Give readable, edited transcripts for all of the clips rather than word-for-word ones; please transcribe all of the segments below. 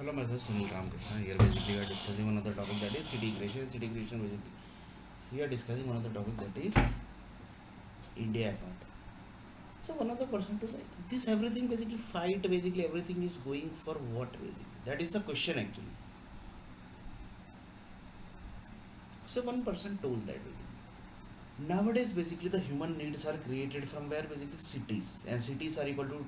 Hello, myself Sunil Ramakrishna. Here basically we are discussing one of the topic that is city creation. City creation basically we are discussing one of the topic that is India account. So one of the person to like this everything basically fight basically everything is going for what basically that is the question actually. So one person told that basically nowadays basically the human needs are created from where basically cities and cities are equal to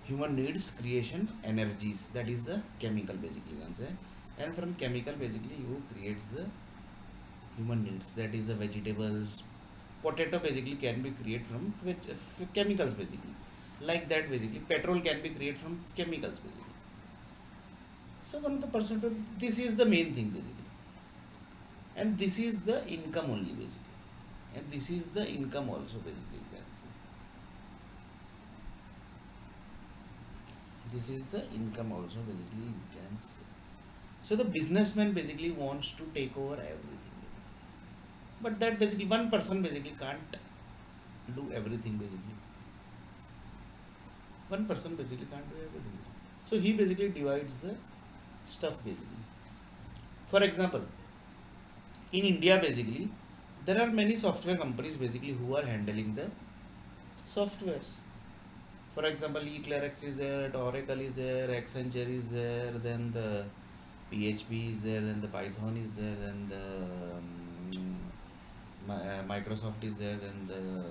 human needs creation energies that is the chemical basically one say and from chemical basically you creates the human needs that is the vegetables potato basically can be created from chemicals basically like that basically petrol can be created from chemicals basically. So one of the percentage this is the main thing basically and this is the income only basically and this is the income also basically you can say. This is the income also basically you can say. So the businessman basically wants to take over everything basically. But that basically one person basically can't do everything basically. One person basically can't do everything. So he basically divides the stuff basically. For example, in India basically there are many software companies basically who are handling the softwares. For example, eClearX is there, Oracle is there, Accenture is there, then the PHP is there, then the Python is there, then the Microsoft is there, then the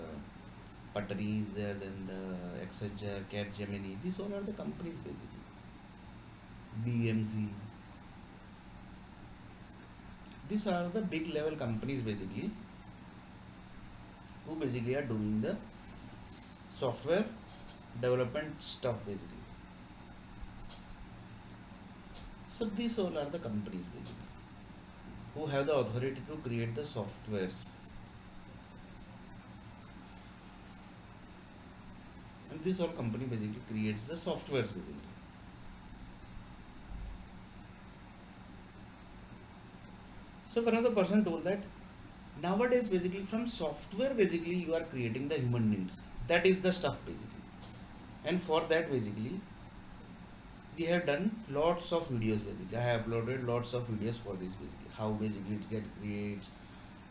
Patri is there, then the Accenture, Capgemini. These all are the companies basically. BMC. These are the big level companies basically who basically are doing the software development stuff basically. So these all are the companies basically who have the authority to create the softwares. And this all company basically creates the softwares basically. So one other person told that nowadays basically from software basically you are creating the human needs. That is the stuff basically. And for that basically we have done lots of videos basically. I have uploaded lots of videos for this basically. How basically it get creates,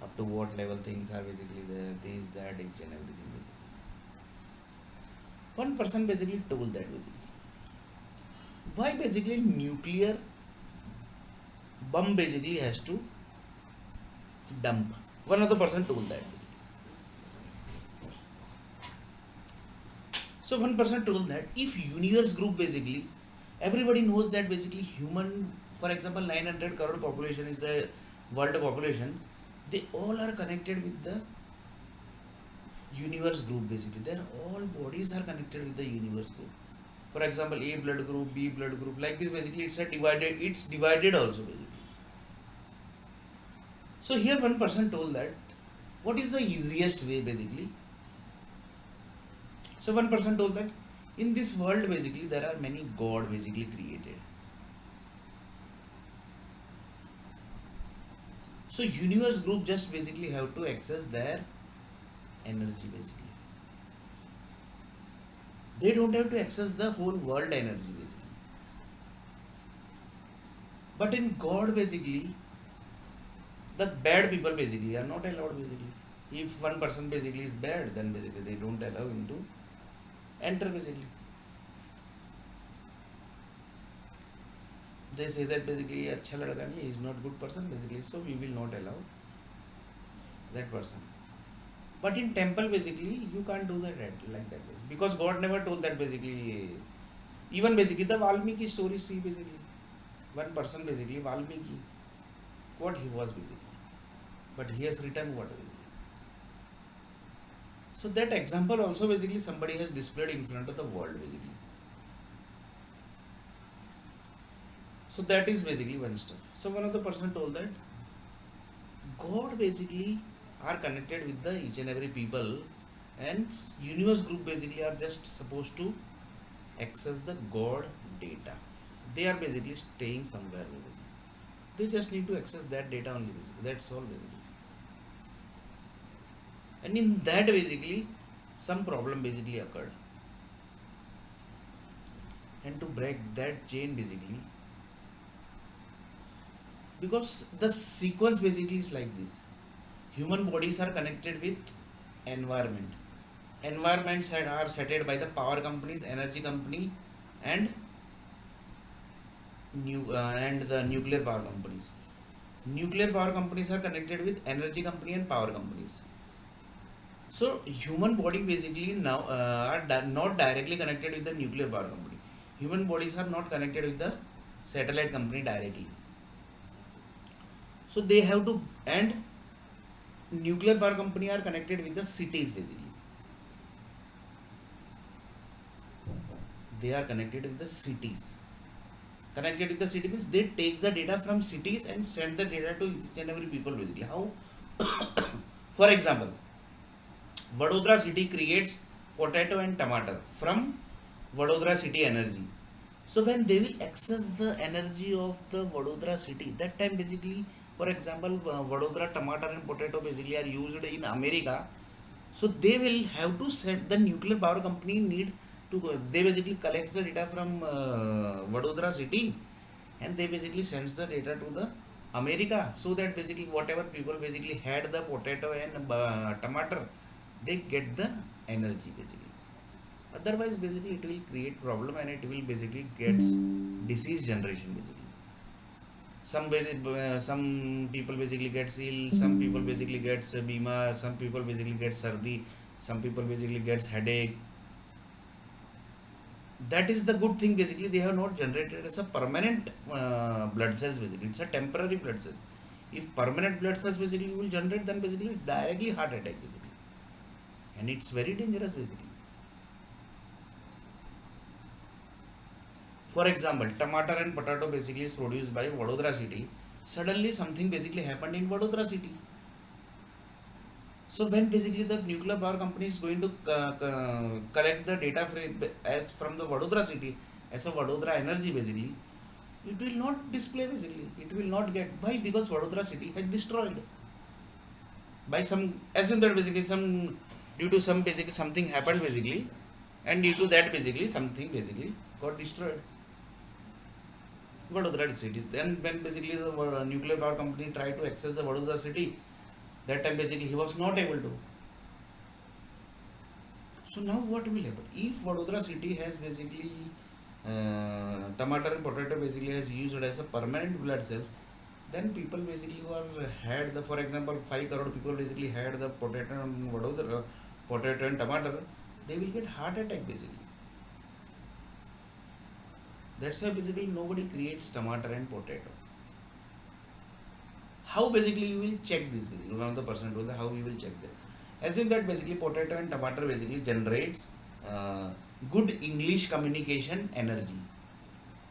up to what level things are basically there, this, that, each and everything basically. One person basically told that basically. Why basically nuclear bomb basically has to dump? One other person told that. So one person told that if universe group basically everybody knows that basically human, for example 900 crore population is the world population, they all are connected with the universe group basically. Their all bodies are connected with the universe group. For example, A blood group, B blood group, like this basically it's divided also basically. So here one person told that what is the easiest way basically. So one person told that in this world basically there are many god basically created. So universe group just basically have to access their energy basically. They don't have to access the whole world energy basically. But in God basically the bad people basically are not allowed basically. If one person basically is bad, then basically they don't allow him to enter basically. They say that basically अच्छा लड़का नहीं, he is not good person basically, so we will not allow that person. But in temple basically you can't do that like that basically. Because God never told that basically. Even basically the Valmiki story see basically one person basically Valmiki what he was basically, but he has written what basically. So that example also basically somebody has displayed in front of the world basically. So that is basically one stuff. So one of the person told that God basically are connected with the each and every people, and universe group basically are just supposed to access the God data. They are basically staying somewhere basically. They just need to access that data only basically. That's all basically. And in that basically some problem basically occurred. and to break that chain basically, because the sequence basically is like this: human bodies are connected with environment. Environments are set by the power companies, energy company, and and the nuclear power companies. Nuclear power companies are connected with energy company and power companies. So human body basically now are not directly connected with the nuclear power company. Human bodies are not connected with the satellite company directly. So they have to, and nuclear power company are connected with the cities basically. They are connected with the cities. Connected with the city means they takes the data from cities and send the data to each and every people basically. How? For example, Vadodara city creates potato and tomato from Vadodara city energy. So when they will access the energy of the Vadodara city, that time basically, for example, Vadodara tomato and potato basically are used in America. So they will have to send the nuclear power company need to they basically collects the data from Vadodara city, and they basically sends the data to the America, so that basically whatever people basically had the potato and tomato, they get the energy basically. Otherwise basically it will create problem and it will basically gets disease generation basically. Some people basically gets ill, some people basically gets bima, some people basically gets sardi, some people basically gets headache. That is the good thing basically, they have not generated as a permanent blood cells basically, it's a temporary blood cells. If permanent blood cells basically you will generate, then basically directly heart attack basically, and it's very dangerous basically. For example, tomato and potato basically is produced by Vadodara city. Suddenly something basically happened in Vadodara city. So when basically the nuclear power company is going to collect the data as from the Vadodara city as a Vadodara energy basically, it will not display basically. It will not get. Why? Because Vadodara city had destroyed by some, assume that basically some, due to some basically something happened basically, and due to that basically something basically got destroyed. Vadodara city. Then when basically the nuclear power company tried to access the Vadodara city, that time basically he was not able to. So now what will happen? If Vadodara city has basically tomato and potato basically has used as a permanent blood cells, then people basically who are had the, for example, 5 crore people basically had the potato and Vadodara, potato and tomato, they will get heart attack basically. That's why basically nobody creates tomato and potato. How basically you will check this basically? One of the person told how you will check that. Assume that basically potato and tomato basically generates good English communication energy.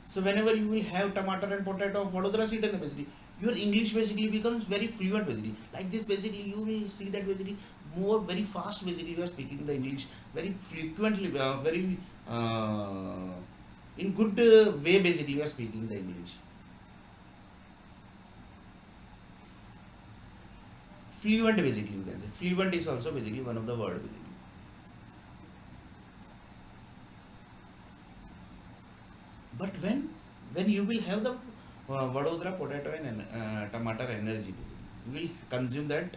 So whenever you will have tomato and potato of Vadodara city basically, your English basically becomes very fluent basically. Like this basically you will see that basically more very fast basically you are speaking the English very frequently, very in good way basically you are speaking the English. Fluent basically you can say. Fluent is also basically one of the word basically. But when you will have the Vadodara potato and tomato energy basically, you will consume that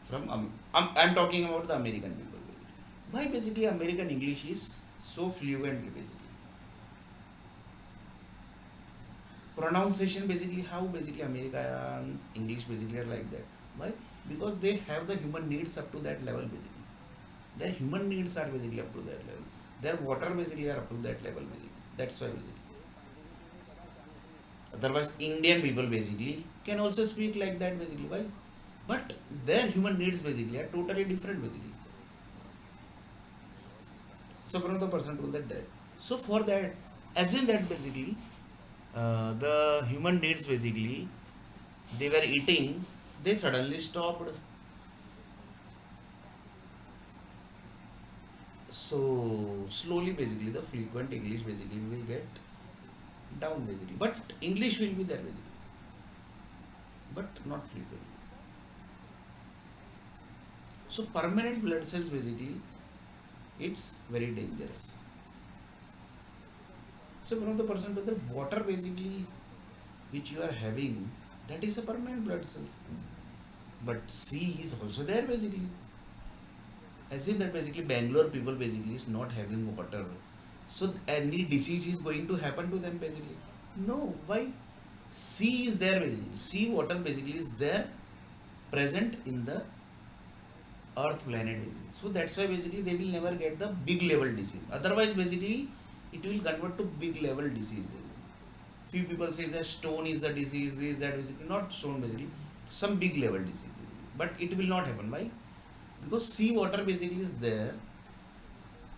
from I'm talking about the American people basically. Why basically American English is so fluent basically? Pronunciation basically, how basically Americans English basically are like that. Why? Because they have the human needs up to that level basically. Their human needs are basically up to that level. Their water basically are up to that level basically. That's why basically. Otherwise, Indian people basically can also speak like that basically. Why? But their human needs basically are totally different basically. So from the person to that. So for that, as in that basically, the human needs basically, they were eating, they suddenly stopped. So slowly basically the frequent English basically will get down basically. But English will be there basically. But not frequent. So permanent blood cells basically, it's very dangerous. So one of the person with the water basically which you are having, that is a permanent blood cells. But C is also there basically. Assume that basically Bangalore people basically is not having water. So any disease is going to happen to them basically. No, why? C is there basically. Sea water basically is there present in the Earth planet basically. So that's why basically they will never get the big level disease. Otherwise basically it will convert to big level disease basically. Few people say that stone is the disease, this, that basically not stone basically, some big level disease basically. But it will not happen. Why? Because sea water basically is there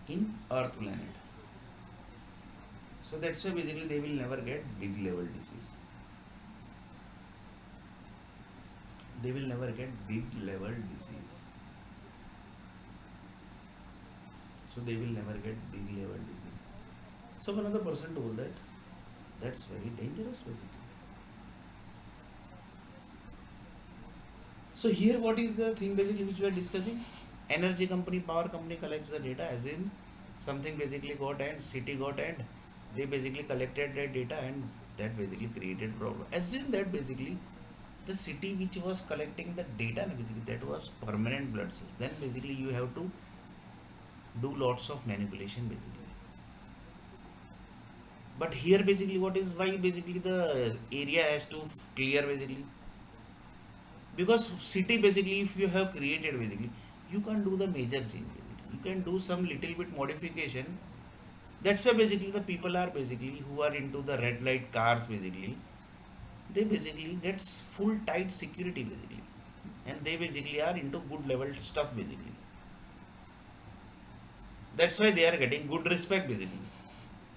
in Earth planet. So that's why basically they will never get big level disease. They will never get big level disease. So they will never get big level disease. So another person told that that's very dangerous basically. So here what is the thing basically which we are discussing? Energy company, power company collects the data as in something basically got and city got and they basically collected that data and that basically created problem. Assume that basically the city which was collecting the data basically that was permanent blood cells. Then basically you have to do lots of manipulation basically. But here basically what is why basically the area has to clear basically, because city basically if you have created basically you can't do the major change basically. You can do some little bit modification. That's why basically the people are basically who are into the red light cars basically, they basically gets full tight security basically, and they basically are into good level stuff basically. That's why they are getting good respect basically.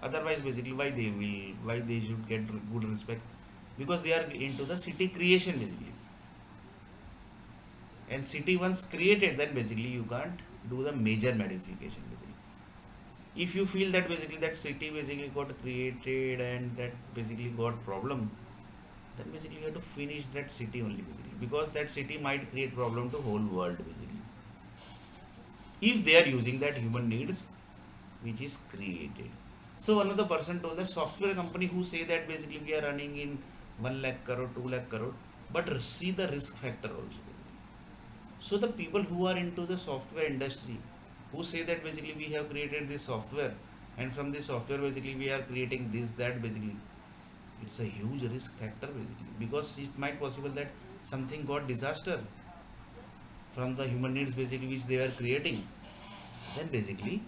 Otherwise basically why they should get good respect? Because they are into the city creation basically, and city once created then basically you can't do the major modification basically. If you feel that basically that city basically got created and that basically got problem, then basically you have to finish that city only basically, because that city might create problem to whole world basically if they are using that human needs which is created. So one of the person told the software company who say that basically we are running in 1 lakh crore, 2 lakh crore, but see the risk factor also. So the people who are into the software industry who say that basically we have created this software and from this software basically we are creating this that basically, it's a huge risk factor basically, because it might possible that something got disaster from the human needs basically which they are creating, then basically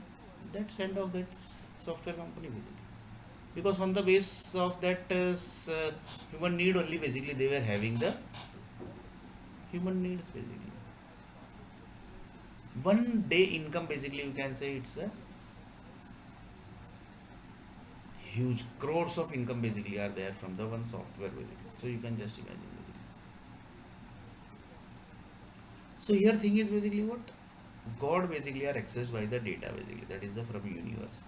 that's end of that software company basically, because on the base of that human need only basically they were having the human needs basically. One day income basically you can say it's a huge crores of income basically are there from the one software basically, so you can just imagine basically. So here thing is basically what God basically are accessed by the data basically, that is the from universe.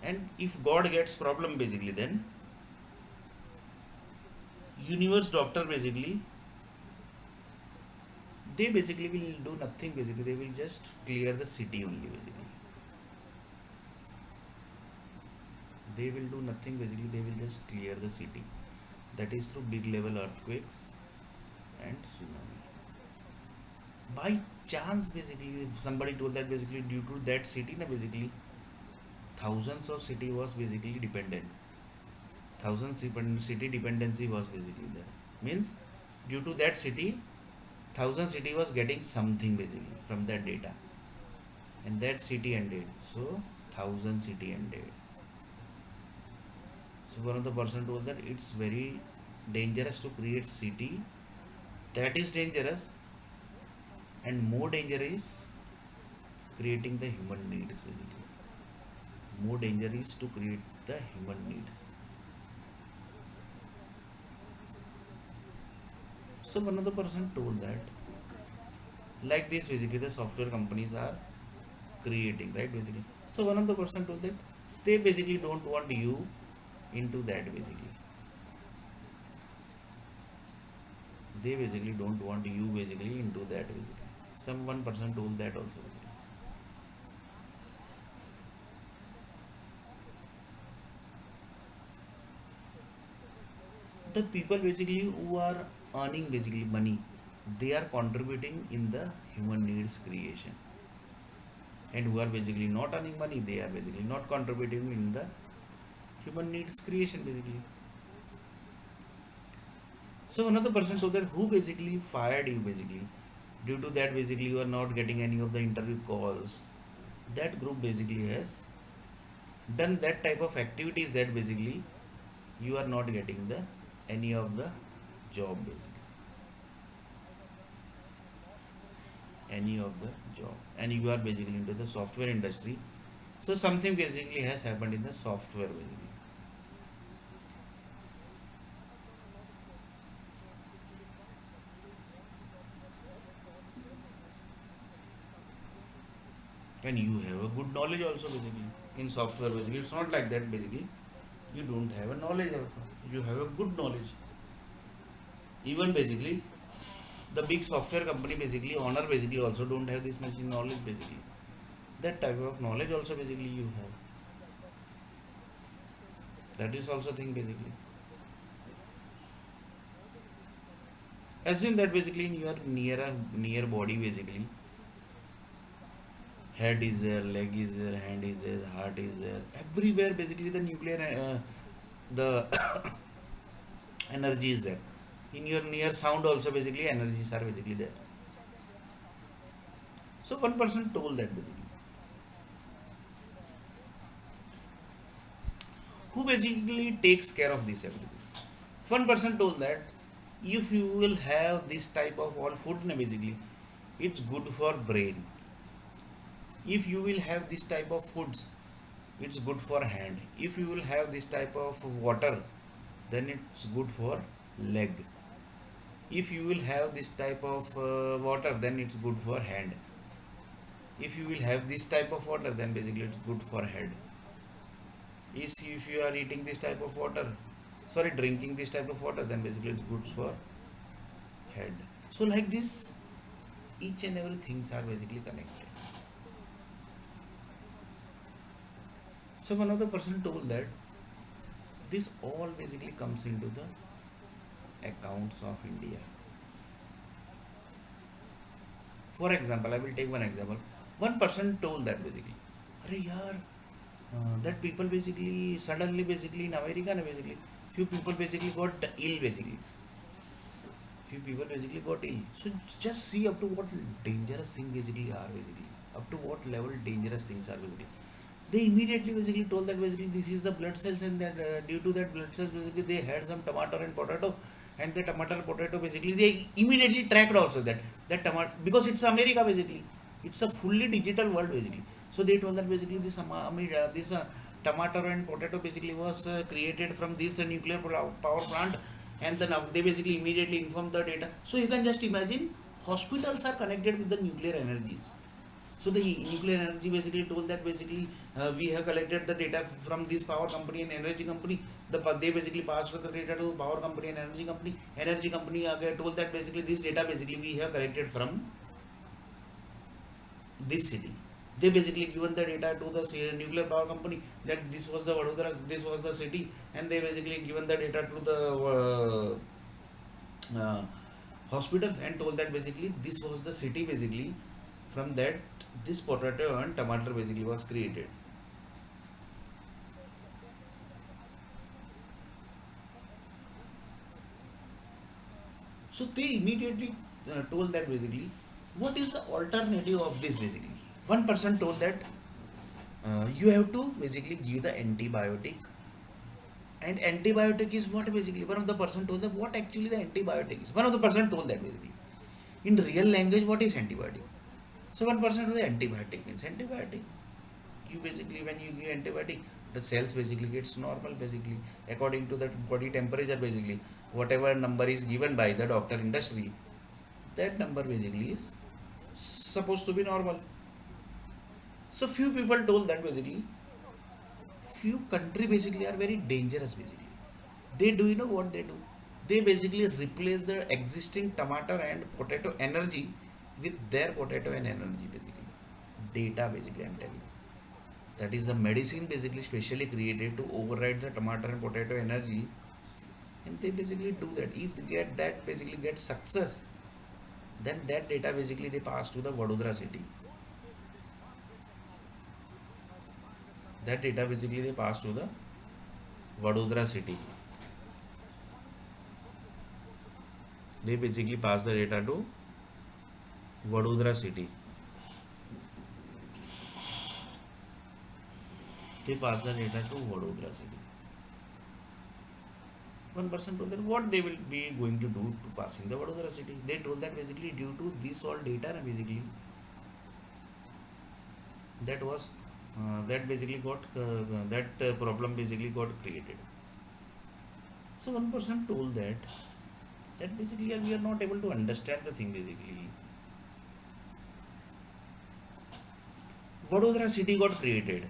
And if God gets problem basically, then universe doctor basically they basically will do nothing basically, they will just clear the city only basically. They will do nothing basically, they will just clear the city, that is through big level earthquakes and tsunami. By chance basically if somebody told that basically due to that city na basically thousands of city was basically dependent, thousands city dependency was basically there, means due to that city thousand city was getting something basically from that data, and that city ended, so thousand city ended. So one of the person told that it's very dangerous to create city, that is dangerous, and more danger is creating the human needs basically, more danger is to create the human needs. So one of the person told that like this basically the software companies are creating, right basically. So one of the person told that they basically don't want you into that basically, they basically don't want you basically into that basically. Some one person told that also basically. the people basically who are earning basically money, they are contributing in the human needs creation, and who are basically not earning money, they are basically not contributing in the human needs creation basically. So another person told that who basically fired you basically due to that basically you are not getting any of the interview calls. That group basically has done that type of activities that basically you are not getting the any of the job basically, any of the job, and you are basically into the software industry. So something basically has happened in the software basically. And you have a good knowledge also basically in software basically. It's not like that basically you don't have a knowledge also, you have a good knowledge. Even basically the big software company basically owner basically also don't have this much knowledge basically. That type of knowledge also basically you have. That is also thing basically. Assume that basically in your near body basically, head is there, leg is there, hand is there, heart is there, everywhere basically the nuclear the energy is there. In your near sound also basically energies are basically there. So one person told that basically, who basically takes care of this everything. One person told that if you will have this type of all food basically, it's good for brain. If you will have this type of foods, it's good for hand. If you will have this type of water, then it's good for leg. If you will have this type of water, then it's good for hand. If you will have this type of water, then basically it's good for head. Is if you are eating this type of water, sorry, drinking this type of water, then basically it's good for head. So like this, each and every things are basically connected. So one of the person told that this all basically comes into the accounts of India. For example, I will take one example. One person told that basically, "Arey yaar, that people basically suddenly basically in America na basically few people basically got ill basically. Few people basically got ill. So just see up to what dangerous thing basically are basically. Up to what level dangerous things are basically. They immediately basically told that basically this is the blood cells, and that due to that blood cells basically they had some tomato and potato, and the tomato and potato basically they immediately tracked also that tomato, because it's America basically, it's a fully digital world basically. So they told that basically this tomato and potato basically was created from this nuclear power plant, and then they basically immediately informed the data. So you can just imagine hospitals are connected with the nuclear energies. So the nuclear energy basically told that basically we have collected the data from this power company and energy company. They basically passed the data to power company and energy company. Energy company told that basically this data basically we have collected from this city. They basically given the data to the nuclear power company that this was the Vadodara, this was the city, and they basically given the data to the hospital and told that basically this was the city basically, from that this potato and tomato basically was created. So they immediately told that basically what is the alternative of this basically. One person told that you have to basically give the antibiotic, and antibiotic is what basically. One of the person told that what actually the antibiotic is. One of the person told that basically in real language what is antibiotic. So one person told that antibiotic means antibiotic. You basically when you give antibiotic, the cells basically gets normal basically according to that body temperature basically. Whatever number is given by the doctor industry, that number basically is supposed to be normal. So few people told that basically few country basically are very dangerous basically. They do, you know what they do? They basically replace the existing tomato and potato energy with their potato and energy basically. Data basically I'm telling you. That is the medicine basically specially created to override the tomato and potato energy. and they basically do that. If they get that basically get success, then that data basically they pass to the Vadodara city. That data basically they pass to the Vadodara city. They basically pass the data to Vadodara city. They pass the data to Vadodara city. One person told them what they will be going to do to passing the Vadodara city. They told that basically due to this all data basically that was that basically got that problem basically got created. So one person told that basically we are not able to understand the thing basically. Vadodara city got created.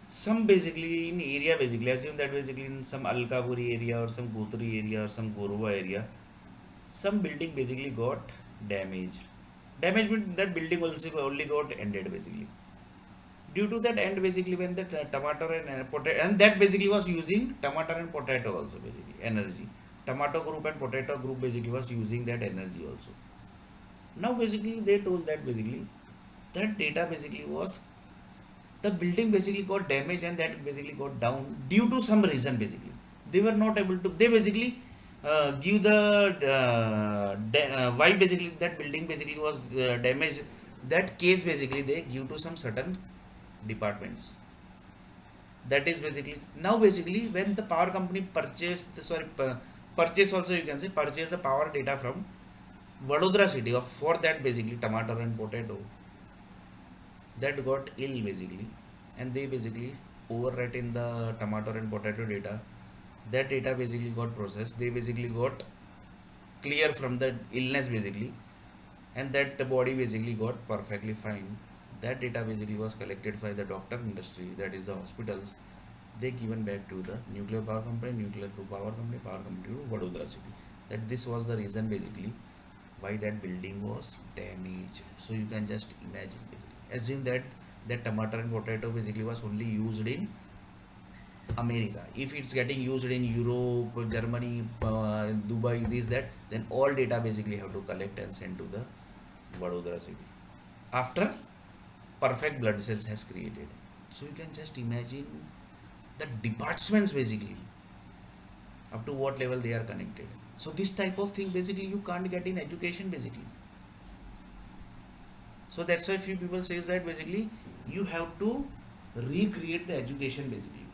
Some basically in area basically assume that basically in some Alkapuri area or some Kotri area or some Gorova area, some building basically got damaged. Damage means that building also only got ended basically. Due to that end basically when the tomato and potato and that basically was using tomato and potato also basically energy. Tomato group and potato group basically was using that energy also. Now basically they told that basically that data basically was the building basically got damaged and that basically got down due to some reason basically they were not able to they basically give the why basically that building basically was damaged that case basically they give to some certain departments. That is basically now basically when the power company purchased purchase also you can say purchase the power data from Vadodara city of for that basically tomato and potato that got ill basically and they basically overwrite in the tomato and potato data. That data basically got processed, they basically got clear from the illness basically and that the body basically got perfectly fine. That data basically was collected by the doctor industry, that is the hospitals. They given back to the nuclear power company, nuclear to power company to Vadodara city. That this was the reason basically why that building was damaged. So you can just imagine basically. Assume that that tomato and potato basically was only used in America. If it's getting used in Europe, Germany, Dubai, this that, then all data basically have to collect and send to the Vadodara city. After perfect blood cells has created. So you can just imagine the departments basically up to what level they are connected. So this type of thing basically you can't get in education basically. So that's why few people says that basically you have to recreate the education basically.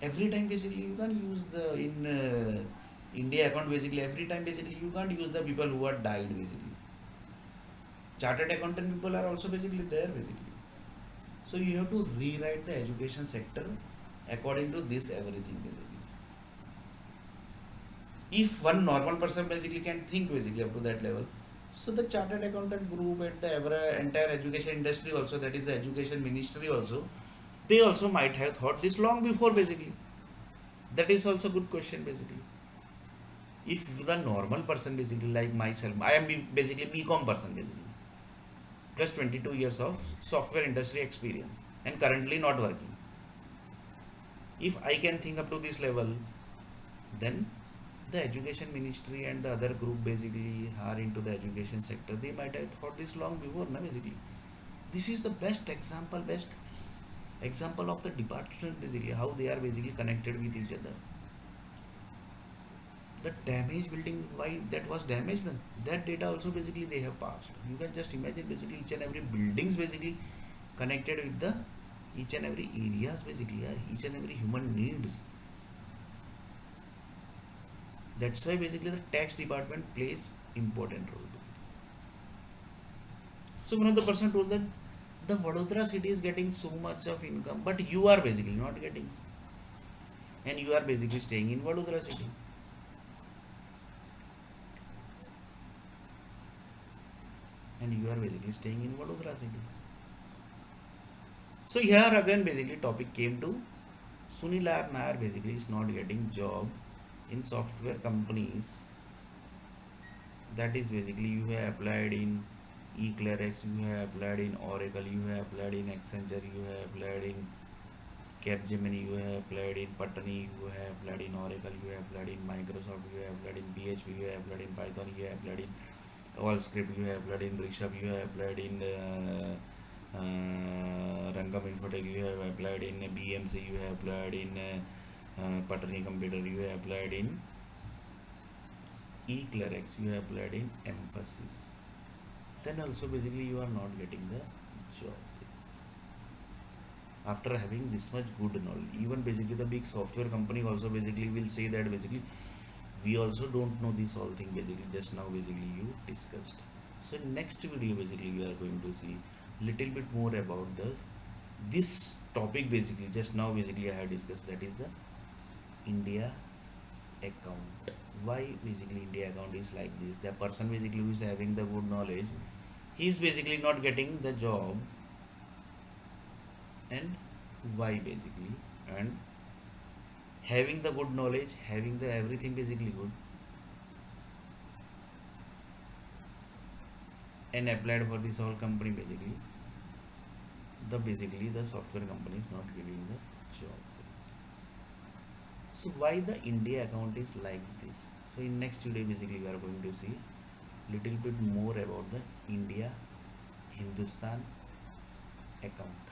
Every time basically you can't use the in India account basically every time basically you can't use the people who are died basically. Chartered accountant people are also basically there basically. So you have to rewrite the education sector according to this everything basically. If one normal person basically can think basically up to that level, so the chartered accountant group and the entire education industry also, that is the education ministry also, they also might have thought this long before basically. That is also good question basically. If the normal person basically like myself, I am basically BCom person basically, plus 22 years of software industry experience and currently not working. If I can think up to this level, then the education ministry and the other group basically are into the education sector, they might have thought this long before na basically. This is the best example of the department basically how they are basically connected with each other. The damaged building, why that was damaged, that data also basically they have passed. You can just imagine basically each and every buildings basically connected with the each and every areas basically are each and every human needs. That's why basically the tax department plays important role basically. So one of the person told that the Vadodara city is getting so much of income, but you are basically not getting, and you are basically staying in Vadodara city. And you are basically staying in Vadodara city. So here again basically topic came to Sunil R. Nair basically is not getting job in software companies. That is basically you have applied in eClearX, you have applied in Oracle, you have applied in Accenture, you have applied in Capgemini you have applied in, Patani you have applied in, Oracle you have applied in, Microsoft you have applied in, PHP you have applied in, Python you have applied in, Allscript you have applied in, Rishabh you have applied in, Rangam Infotech you have applied in, BMC you have applied in, Patani Computer you have applied in, eClerex you have applied in, Emphasis. Then also basically you are not getting the job after having this much good knowledge. Even basically the big software company also basically will say that basically we also don't know this whole thing, basically just now basically you discussed. So in next video basically we are going to see little bit more about this topic. Basically just now basically I have discussed, that is the India account. Why basically India account is like this? The person basically who is having the good knowledge, he is basically not getting the job, and why basically. And having the good knowledge, having the everything basically good, and applied for this whole company, basically the software company is not giving the job. So why the India account is like this? So in next video basically we are going to see little bit more about the India Hindustan account.